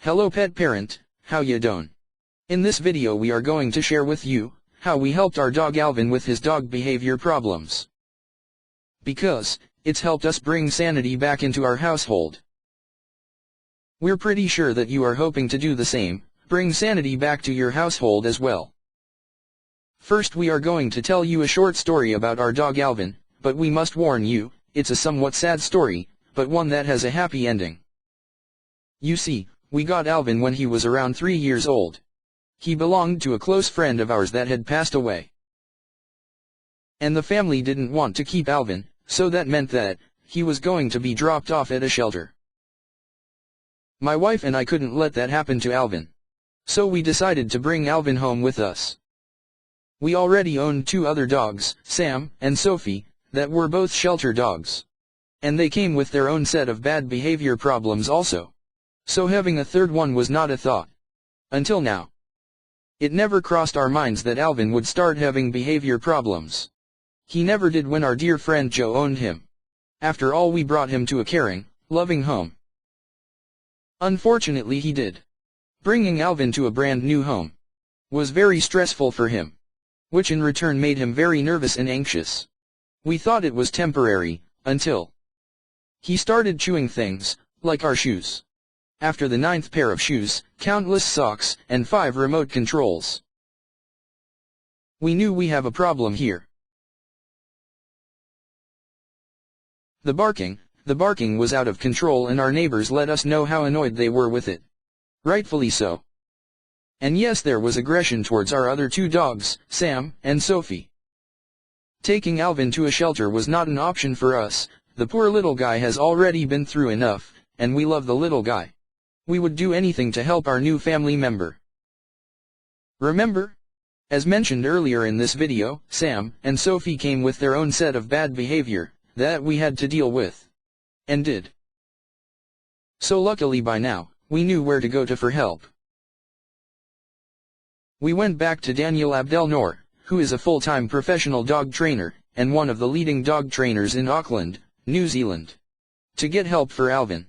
Hello pet parent, how ya doin'? In this video we are going to share with you, how we helped our dog Alvin with his dog behavior problems. Because, it's helped us bring sanity back into our household. We're pretty sure that you are hoping to do the same, bring sanity back to your household as well. First we are going to tell you a short story about our dog Alvin, but we must warn you, it's a somewhat sad story, but one that has a happy ending. You see, we got Alvin when he was around 3 years old. He belonged to a close friend of ours that had passed away. And the family didn't want to keep Alvin, so that meant that he was going to be dropped off at a shelter. My wife and I couldn't let that happen to Alvin. So we decided to bring Alvin home with us. We already owned 2 other dogs, Sam and Sophie, that were both shelter dogs. And they came with their own set of bad behavior problems also. So having a third one was not a thought. Until now. It never crossed our minds that Alvin would start having behavior problems. He never did when our dear friend Joe owned him. After all, we brought him to a caring, loving home. Unfortunately he did. Bringing Alvin to a brand new home was very stressful for him, which in return made him very nervous and anxious. We thought it was temporary, until he started chewing things, like our shoes. After the 9th pair of shoes, countless socks, and 5 remote controls. We knew we have a problem here. The barking was out of control, and our neighbors let us know how annoyed they were with it. Rightfully so. And yes, there was aggression towards our other 2 dogs, Sam and Sophie. Taking Alvin to a shelter was not an option for us. The poor little guy has already been through enough, and we love the little guy. We would do anything to help our new family member. Remember? As mentioned earlier in this video, Sam and Sophie came with their own set of bad behavior that we had to deal with. And did. So luckily by now, we knew where to go to for help. We went back to Daniel Abdel Noor, who is a full-time professional dog trainer, and one of the leading dog trainers in Auckland, New Zealand, to get help for Alvin.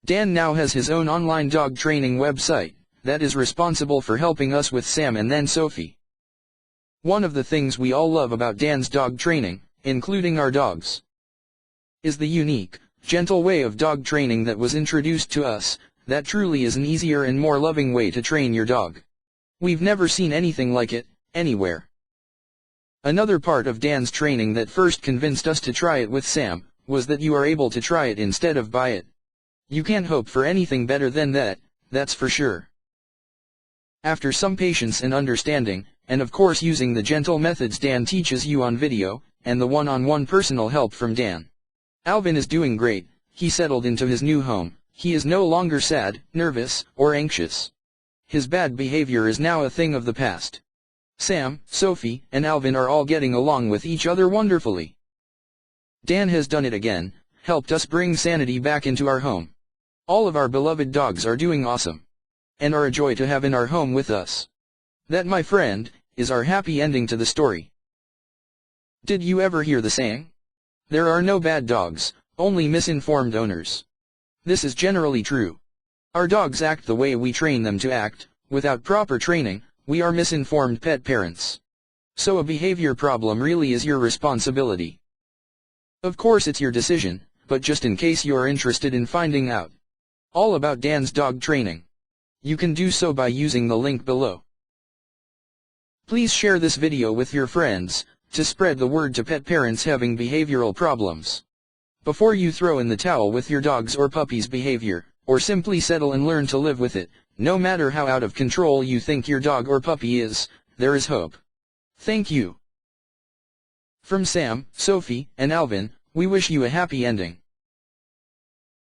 Dan now has his own online dog training website that is responsible for helping us with Sam and then Sophie. One of the things we all love about Dan's dog training, including our dogs, is the unique, gentle way of dog training that was introduced to us, that truly is an easier and more loving way to train your dog. We've never seen anything like it, anywhere. Another part of Dan's training that first convinced us to try it with Sam, was that you are able to try it instead of buy it. You can't hope for anything better than that, that's for sure. After some patience and understanding, and of course using the gentle methods Dan teaches you on video, and the one-on-one personal help from Dan, Alvin is doing great. He settled into his new home. He is no longer sad, nervous, or anxious. His bad behavior is now a thing of the past. Sam, Sophie, and Alvin are all getting along with each other wonderfully. Dan has done it again, helped us bring sanity back into our home. All of our beloved dogs are doing awesome, and are a joy to have in our home with us. That, my friend, is our happy ending to the story. Did you ever hear the saying? There are no bad dogs, only misinformed owners. This is generally true. Our dogs act the way we train them to act. Without proper training, we are misinformed pet parents. So a behavior problem really is your responsibility. Of course it's your decision, but just in case you are interested in finding out all about Dan's dog training, you can do so by using the link below. Please share this video with your friends, to spread the word to pet parents having behavioral problems. Before you throw in the towel with your dog's or puppy's behavior, or simply settle and learn to live with it, no matter how out of control you think your dog or puppy is, there is hope. Thank you. From Sam, Sophie, and Alvin, we wish you a happy ending.